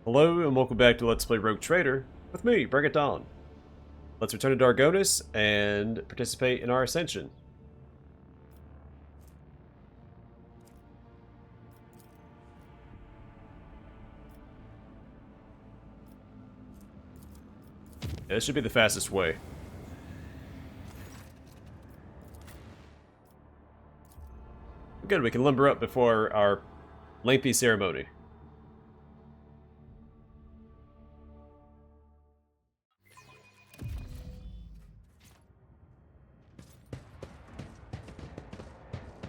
Hello and welcome back to Let's Play Rogue Trader with me, Bring It On. Let's return to Dargonis and participate in our ascension. Yeah, this should be the fastest way. Good, we can limber up before our lengthy ceremony.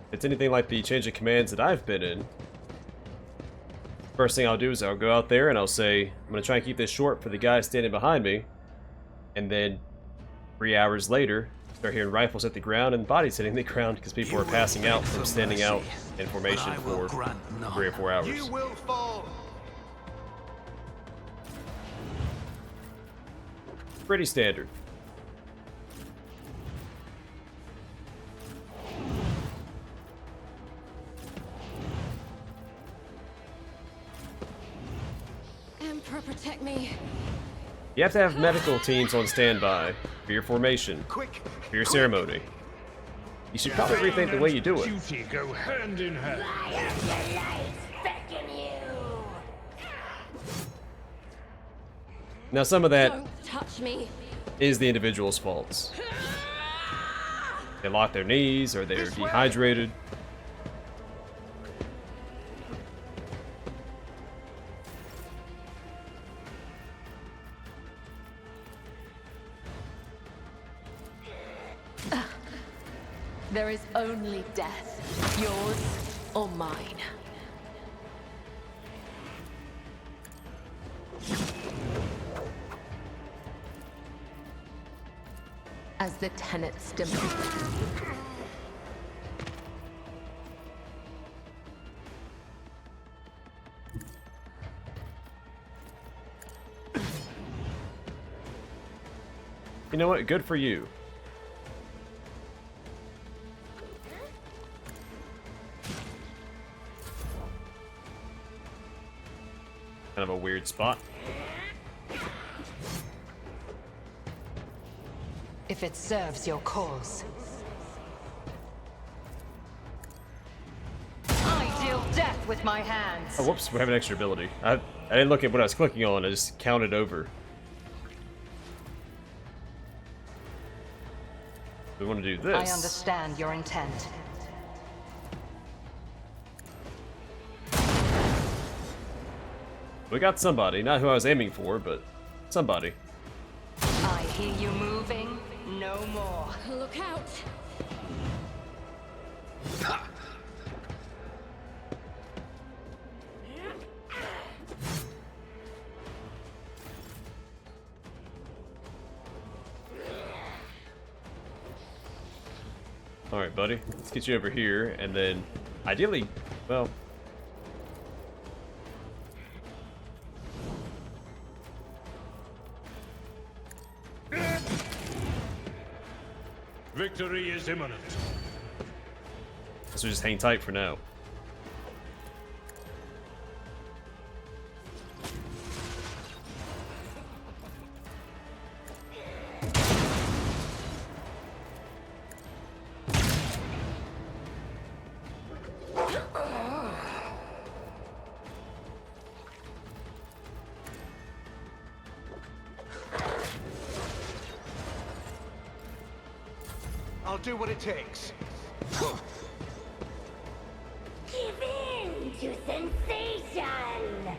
If it's anything like the change of commands that I've been in, first thing I'll do is I'll go out there and I'll say, I'm going to try and keep this short for the guy standing behind me, and then 3 hours later, start hearing rifles hit the ground and bodies hitting the ground because people are passing out from standing out in formation for 3 or 4 hours. You will fall. Pretty standard. Emperor, protect me. You have to have medical teams on standby for your formation, Quick. for your ceremony. You should probably rethink the way you do it. Duty go hand in hand. Now some of that Don't touch me. is the individual's faults. They lock their knees or they're dehydrated. There is only death, yours or mine. As the tenets demand. You know what? Good for you. Kind of a weird spot. If it serves your cause. I deal death with my hands. Oh, whoops, we have an extra ability. I didn't look at what I was clicking on, I just counted over. We want to do this. I understand your intent. We got somebody, not who I was aiming for, but somebody. I hear you moving. No more. Look out! Alright, buddy. Let's get you over here, and then, ideally, well... Victory is imminent. Let's just hang tight for now. I'll do what it takes. Give in to sensation!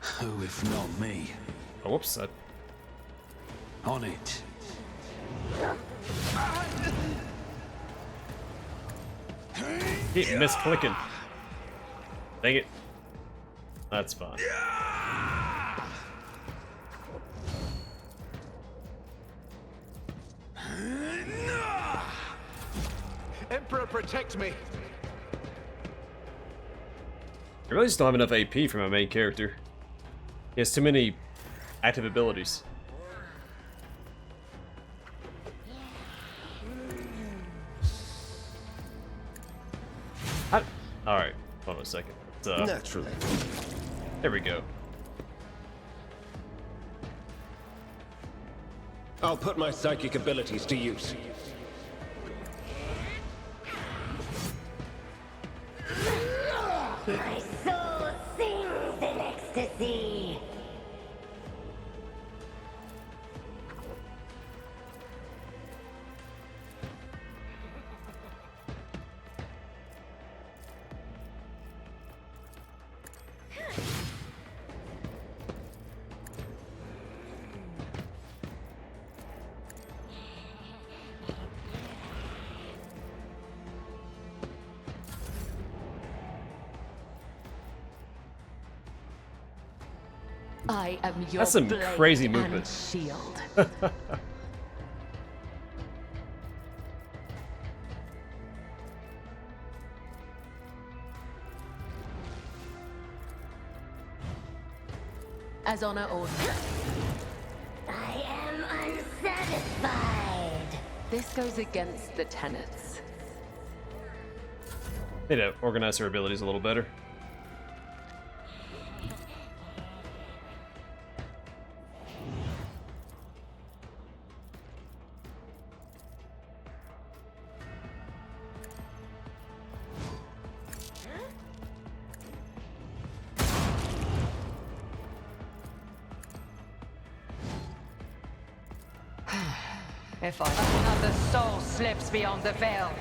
Who if not me? Oh, whoops. On it. Keep misclicking. Dang it. That's fine. Emperor, protect me. I really just don't have enough AP for my main character. He has too many active abilities. Alright, hold on a second. Naturally. There we go. I'll put my psychic abilities to use. My soul sings in ecstasy. I am your That's some blade crazy and movement. shield. As honor orders. I am unsatisfied. This goes against the tenets. Need to organize her abilities a little better. If another soul slips beyond the veil.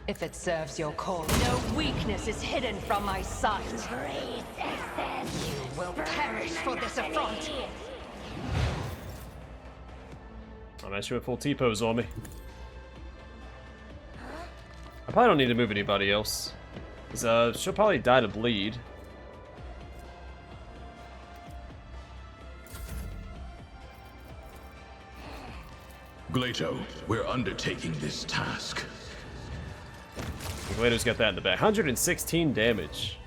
If it serves your cause, no weakness is hidden from my sight. Great excess. You will perish for this affront. I'm actually with full T-pose on me. I probably don't need to move anybody else. 'Cause, she'll probably die to bleed. Glato, we're undertaking this task. Glato's got that in the back. 116 damage.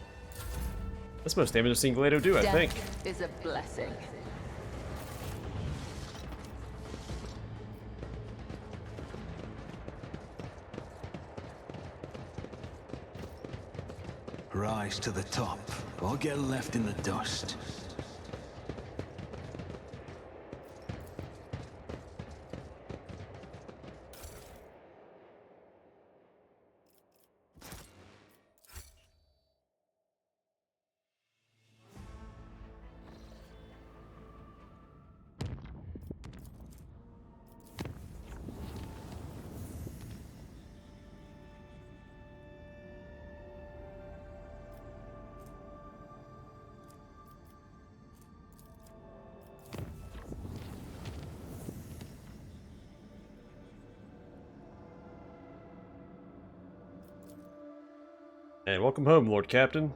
That's the most damage I've seen Glato do, I think. Death is a blessing. Rise to the top, or get left in the dust. And welcome home, Lord Captain.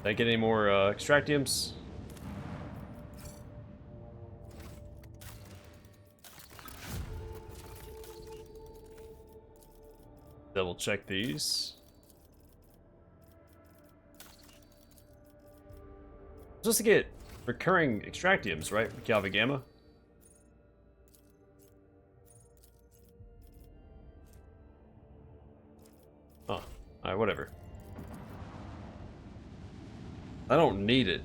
Did I get any more extractiums? Double check these. Just to get recurring extractiums, right? Galva Gamma. Oh, alright, whatever. I don't need it,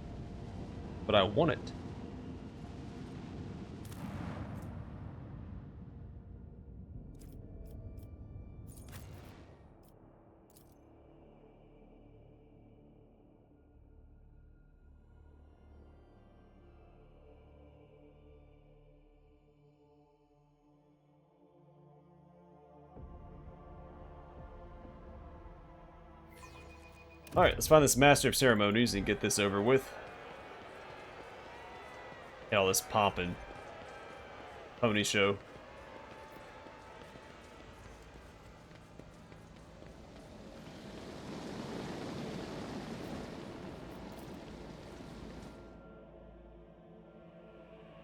but I want it. Alright, let's find this Master of Ceremonies and get this over with. Yeah, all this pomp and pony show.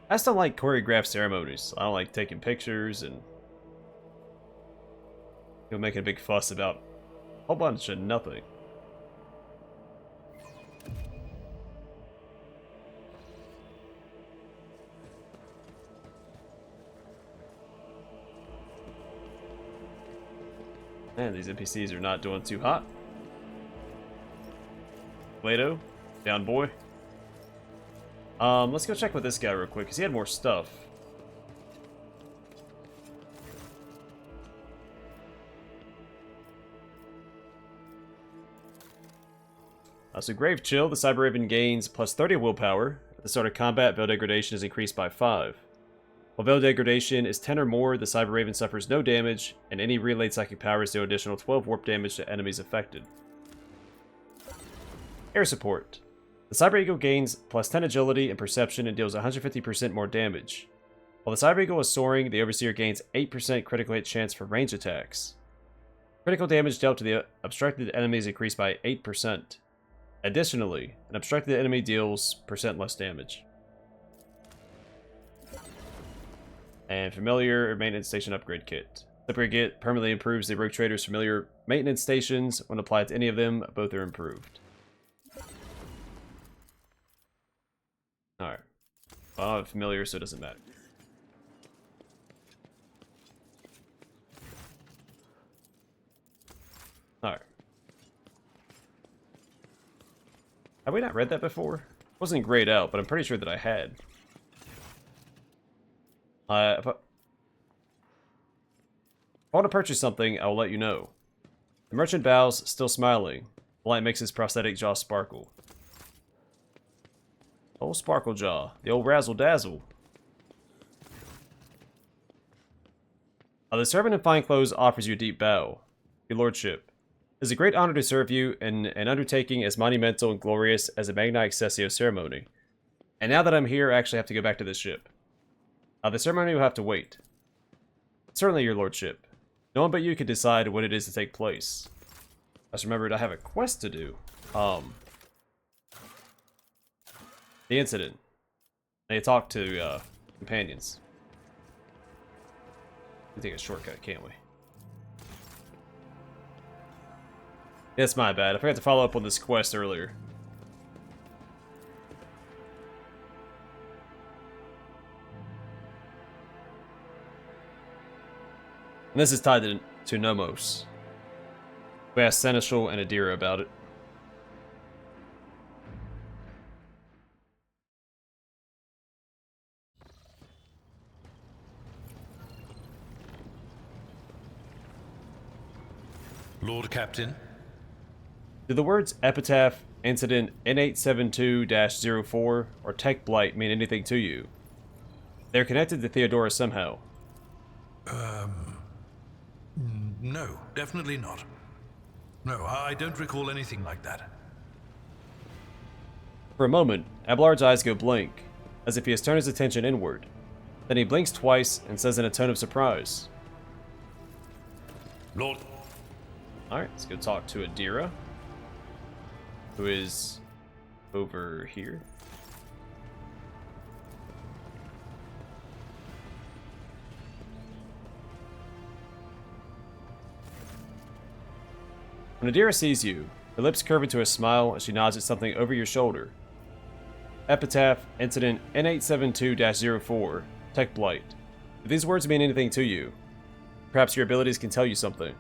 I just don't like choreographed ceremonies. I don't like taking pictures and He'll make a big fuss about a whole bunch of nothing. Man, these NPCs are not doing too hot. Plato, down boy. Let's go check with this guy real quick, because he had more stuff. So Grave Chill, the Cyber Raven gains plus 30 willpower. At the start of combat, Veil Degradation is increased by 5. While Veil Degradation is 10 or more, the Cyber Raven suffers no damage, and any relayed psychic powers deal additional 12 warp damage to enemies affected. Air Support. The Cyber Eagle gains plus 10 agility and perception and deals 150% more damage. While the Cyber Eagle is soaring, the Overseer gains 8% critical hit chance for range attacks. Critical damage dealt to the obstructed enemies increased by 8%. Additionally, an obstructed enemy deals % less damage. And Familiar Maintenance Station Upgrade Kit. Upgrade Kit permanently improves the Rogue Trader's familiar maintenance stations. When applied to any of them, both are improved. Alright. Well, I'm familiar, so it doesn't matter. Alright. Have we not read that before? It wasn't grayed out, but I'm pretty sure that I had. If I want to purchase something, I will let you know. The merchant bows, still smiling. The light makes his prosthetic jaw sparkle. Old Sparkle Jaw, the old Razzle Dazzle. The servant in fine clothes offers you a deep bow. Your lordship. It is a great honor to serve you in an undertaking as monumental and glorious as a Magna Accessio ceremony. And now that I'm here, I actually have to go back to the ship. The ceremony will have to wait. Certainly, your lordship. No one but you can decide when it is to take place. I just remembered I have a quest to do. The incident. They talk to companions. We can take a shortcut, can't we? It's my bad. I forgot to follow up on this quest earlier. And this is tied to Nomos. We asked Seneschal and Adira about it. Lord Captain? Do the words Epitaph, Incident N872-04, or Tech Blight mean anything to you? They're connected to Theodora somehow. No, definitely not. No, I don't recall anything like that. For a moment, Abelard's eyes go blank, as if he has turned his attention inward. Then he blinks twice and says in a tone of surprise. Lord... Alright, let's go talk to Adira, who is over here. When Adira sees you, her lips curve into a smile as she nods at something over your shoulder. Epitaph, Incident N872-04, Tech Blight. Do these words mean anything to you? Perhaps your abilities can tell you something.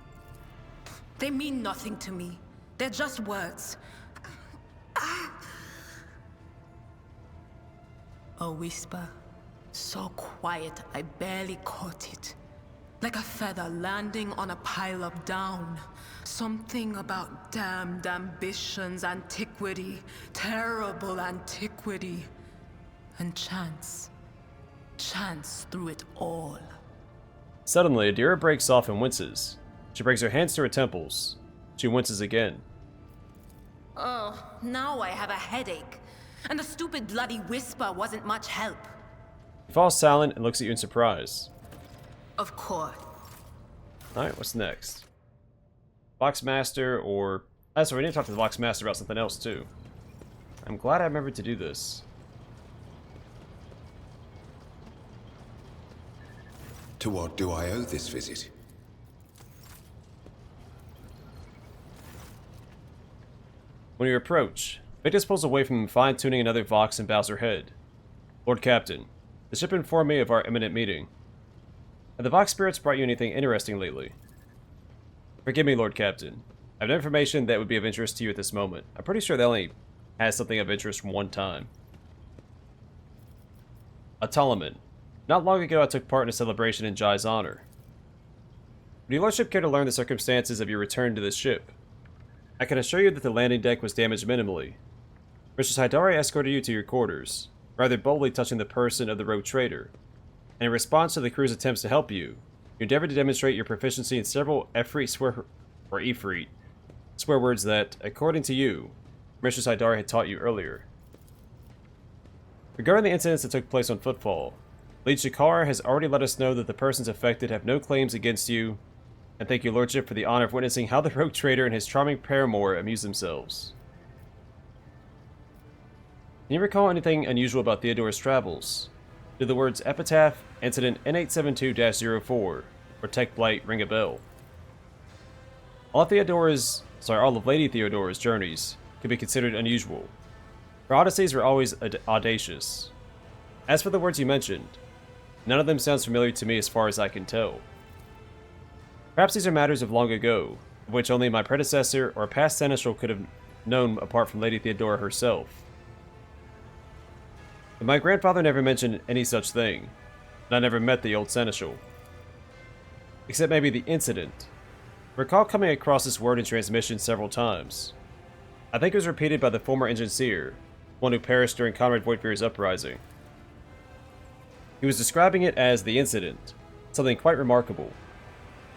They mean nothing to me. They're just words. A whisper. So quiet, I barely caught it. Like a feather landing on a pile of down. Something about damned ambitions, antiquity, terrible antiquity. And chance. Chance through it all. Suddenly, Adira breaks off and winces. She brings her hands to her temples. She winces again. Oh, now I have a headache. And the stupid bloody whisper wasn't much help. He falls silent and looks at you in surprise. Of course. Alright, what's next? Boxmaster or... Oh, sorry, we need to talk to the Boxmaster about something else too. I'm glad I remembered to do this. To what do I owe this visit? When you approach, Victus pulls away from him, fine-tuning another Vox and bows her head. Lord Captain, the ship informed me of our imminent meeting. Have the Vox spirits brought you anything interesting lately? Forgive me, Lord Captain. I have no information that would be of interest to you at this moment. I'm pretty sure they only has something of interest from one time. A Ptolemy. Not long ago I took part in a celebration in Jai's honor. Would your lordship care to learn the circumstances of your return to this ship? I can assure you that the landing deck was damaged minimally. Mistress Hydari escorted you to your quarters, rather boldly touching the person of the rogue trader. And in response to the crew's attempts to help you, you endeavored to demonstrate your proficiency in several Ifrit swear words that, according to you, Mistress Hydari had taught you earlier. Regarding the incidents that took place on Footfall, Lead Shakar has already let us know that the persons affected have no claims against you, and thank your lordship for the honor of witnessing how the rogue trader and his charming paramour amuse themselves. Can you recall anything unusual about Theodore's travels? Do the words Epitaph, Incident N872-04, or Tech Blight ring a bell? All of Lady Theodora's journeys could be considered unusual. Her odysseys were always audacious. As for the words you mentioned, none of them sounds familiar to me as far as I can tell. Perhaps these are matters of long ago, of which only my predecessor or a past seneschal could have known apart from Lady Theodora herself. But my grandfather never mentioned any such thing, and I never met the old seneschal. Except maybe the incident. I recall coming across this word in transmission several times. I think it was repeated by the former engineer, one who perished during Conrad Voigtvir's uprising. He was describing it as the incident, something quite remarkable.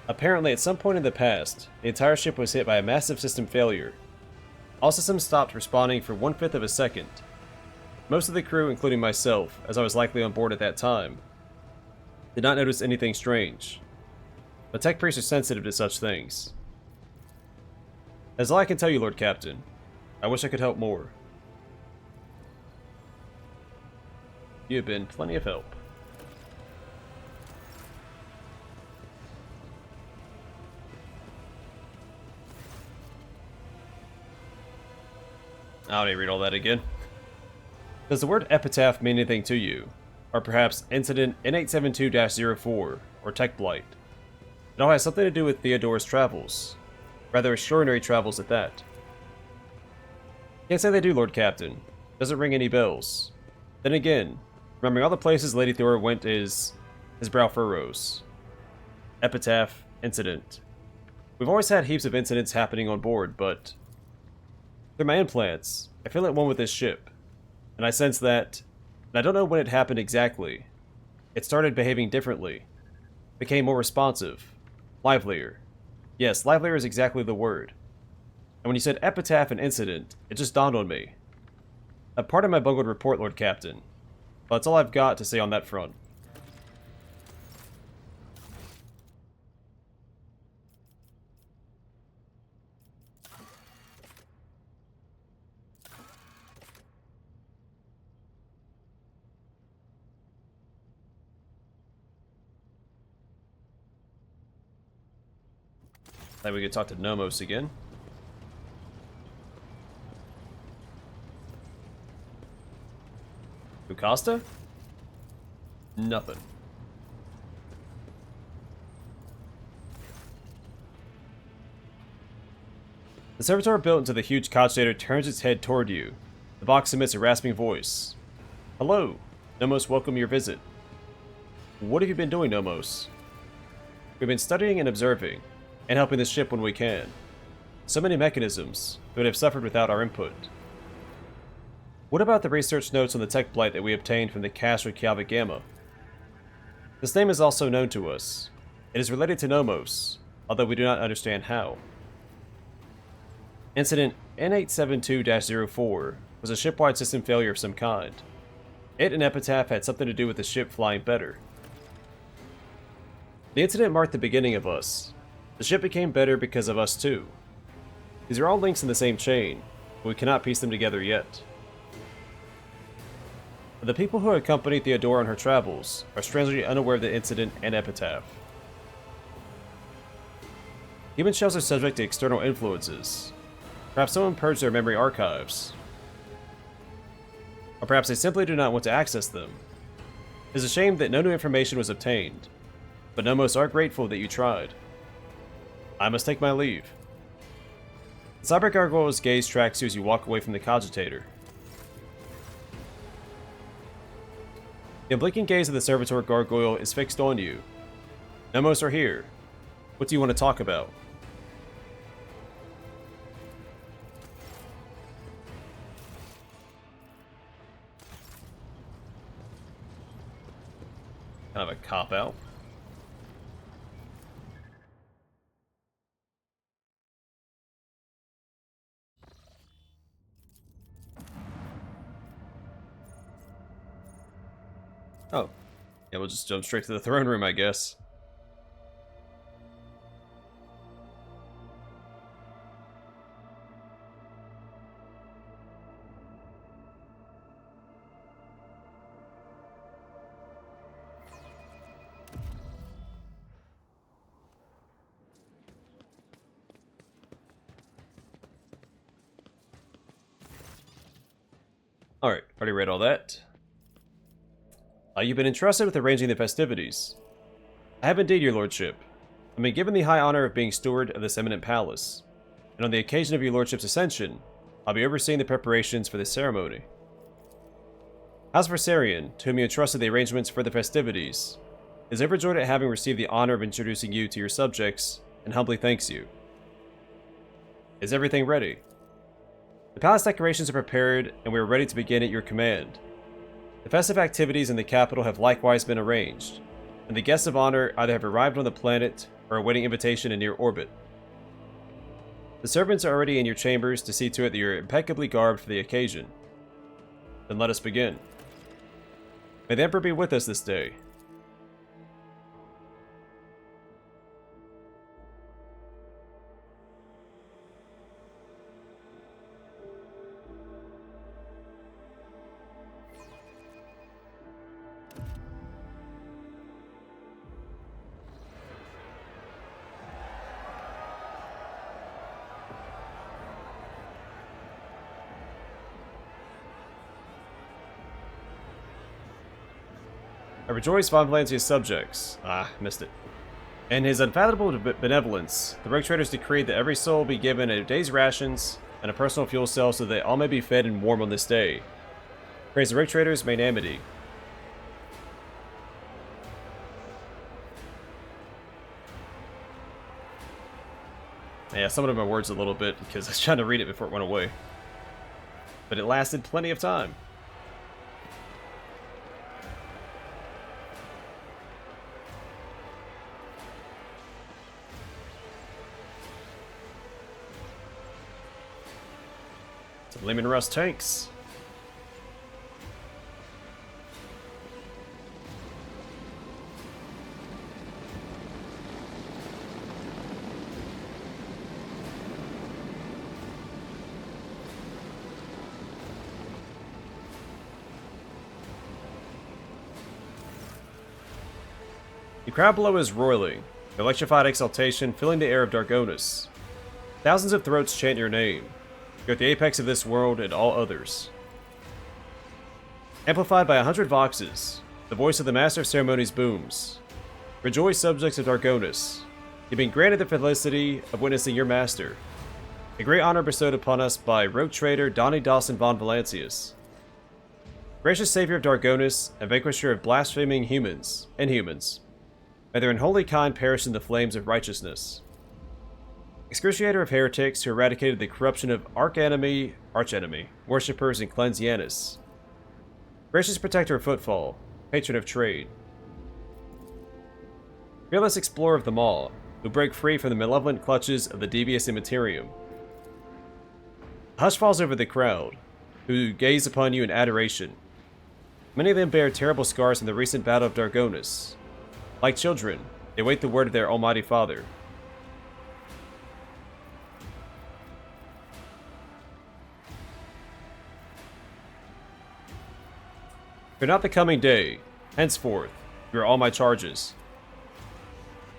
Apparently, at some point in the past, the entire ship was hit by a massive system failure. All systems stopped responding for 1/5 of a second. Most of the crew, including myself, as I was likely on board at that time, did not notice anything strange. But tech priests are sensitive to such things. That's all I can tell you, Lord Captain. I wish I could help more. You have been plenty of help. I don't need to read all that again. Does the word epitaph mean anything to you? Or perhaps Incident N872-04 or Tech Blight? It all has something to do with Theodore's travels. Rather extraordinary travels at that. Can't say they do, Lord Captain. Doesn't ring any bells. Then again, remembering all the places Lady Theodora went his brow furrows. Epitaph, incident. We've always had heaps of incidents happening on board, but through my implants, I feel at one with this ship. And I sense that, and I don't know when it happened exactly, it started behaving differently. Became more responsive. Livelier. Yes, livelier is exactly the word. And when you said epitaph and incident, it just dawned on me. A part of my bungled report, Lord Captain. But that's all I've got to say on that front. Glad we could talk to Nomos again. Ukasta? Nothing. The servitor built into the huge Codstater turns its head toward you. The box emits a rasping voice. Hello. Nomos welcome your visit. What have you been doing, Nomos? We've been studying and observing, and helping this ship when we can. So many mechanisms that would have suffered without our input. What about the research notes on the tech blight that we obtained from the cache of Kiava Gamma? This name is also known to us. It is related to Nomos, although we do not understand how. Incident N872-04 was a shipwide system failure of some kind. It and Epitaph had something to do with the ship flying better. The incident marked the beginning of us. The ship became better because of us too. These are all links in the same chain, but we cannot piece them together yet. The people who accompanied Theodora on her travels are strangely unaware of the incident and Epitaph. Human shells are subject to external influences. Perhaps someone purged their memory archives. Or perhaps they simply do not want to access them. It is a shame that no new information was obtained, but Nomos are grateful that you tried. I must take my leave. The cyber gargoyle's gaze tracks you as you walk away from the cogitator. The unblinking gaze of the servitor gargoyle is fixed on you. Nomos are here. What do you want to talk about? Kind of a cop-out. Oh. Yeah, we'll just jump straight to the throne room, I guess. Alright, already read all that. You've been entrusted with arranging the festivities. I have indeed, your lordship. I've been given the high honor of being steward of this eminent palace, and on the occasion of your lordship's ascension, I'll be overseeing the preparations for this ceremony. House Versarion, to whom you entrusted the arrangements for the festivities, is overjoyed at having received the honor of introducing you to your subjects, and humbly thanks you. Is everything ready? The palace decorations are prepared, and we are ready to begin at your command. The festive activities in the capital have likewise been arranged, and the guests of honor either have arrived on the planet or are awaiting invitation in near orbit. The servants are already in your chambers to see to it that you are impeccably garbed for the occasion. Then let us begin. May the Emperor be with us this day. I rejoice Von Valancia's subjects. Missed it. In his unfathomable benevolence, the Rogue Traders decreed that every soul be given a day's rations and a personal fuel cell so that all may be fed and warm on this day. Praise the Rogue Traders' magnanimity. Yeah, I summoned my words a little bit because I was trying to read it before it went away. But it lasted plenty of time. Lemon Rust tanks. The crowd below is roiling, electrified exultation filling the air of Dargonis. Thousands of throats chant your name. You're at the apex of this world and all others. Amplified by 100 voxes, the voice of the Master of Ceremonies booms. Rejoice, subjects of Dargonis. You've been granted the felicity of witnessing your master. A great honor bestowed upon us by Rogue Trader Donnie Dawson von Valancius. Gracious Savior of Dargonis and vanquisher of blaspheming humans, inhumans. May their unholy kind perish in the flames of righteousness. Excruciator of heretics who eradicated the corruption of archenemy, worshippers in Cleansianus. Gracious protector of footfall, patron of trade. Fearless explorer of them all, who break free from the malevolent clutches of the devious immaterium. A hush falls over the crowd, who gaze upon you in adoration. Many of them bear terrible scars from the recent battle of Dargonis. Like children, they wait the word of their almighty father. Fear not the coming day. Henceforth, you are all my charges.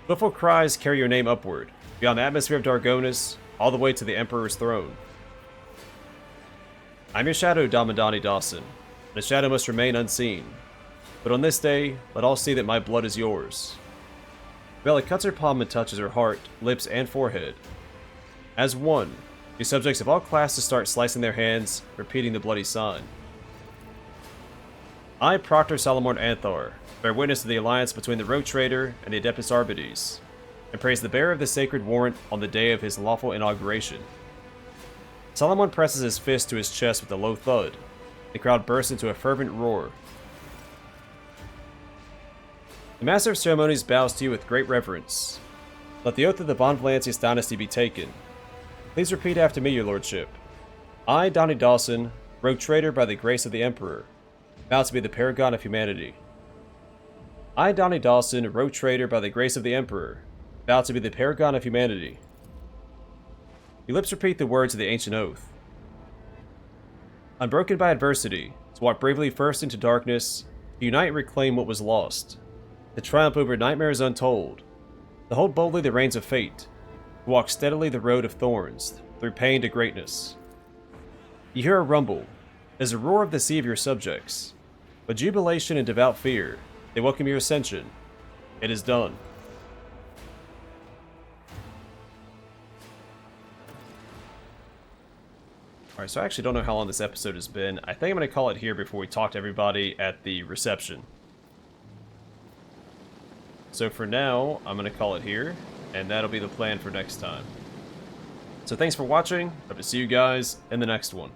Swiftful cries carry your name upward, beyond the atmosphere of Dargonis, all the way to the Emperor's throne. I'm your shadow, Damodani Dawson. The shadow must remain unseen. But on this day, let all see that my blood is yours. Bella cuts her palm and touches her heart, lips, and forehead. As one, the subjects of all classes start slicing their hands, repeating the bloody sign. I, Proctor Salamorn Anthar, bear witness to the alliance between the Rogue Trader and the Adeptus Arbites, and praise the bearer of the sacred warrant on the day of his lawful inauguration. Salamorn presses his fist to his chest with a low thud. The crowd bursts into a fervent roar. The Master of Ceremonies bows to you with great reverence. Let the oath of the Von Valancius dynasty be taken. Please repeat after me, your lordship. I, Donnie Dawson, Rogue Trader by the grace of the Emperor, vow to be the paragon of humanity. I, Donnie Dawson, Rogue Trader by the grace of the Emperor, vow to be the paragon of humanity. Your lips repeat the words of the ancient oath. Unbroken by adversity, to walk bravely first into darkness, to unite and reclaim what was lost, to triumph over nightmares untold, to hold boldly the reins of fate, to walk steadily the road of thorns, through pain to greatness. You hear a rumble, as a roar of the sea of your subjects. With jubilation and devout fear, they welcome your ascension. It is done. Alright, so I actually don't know how long this episode has been. I think I'm going to call it here before we talk to everybody at the reception. So for now, I'm going to call it here, and that'll be the plan for next time. So thanks for watching. Hope to see you guys in the next one.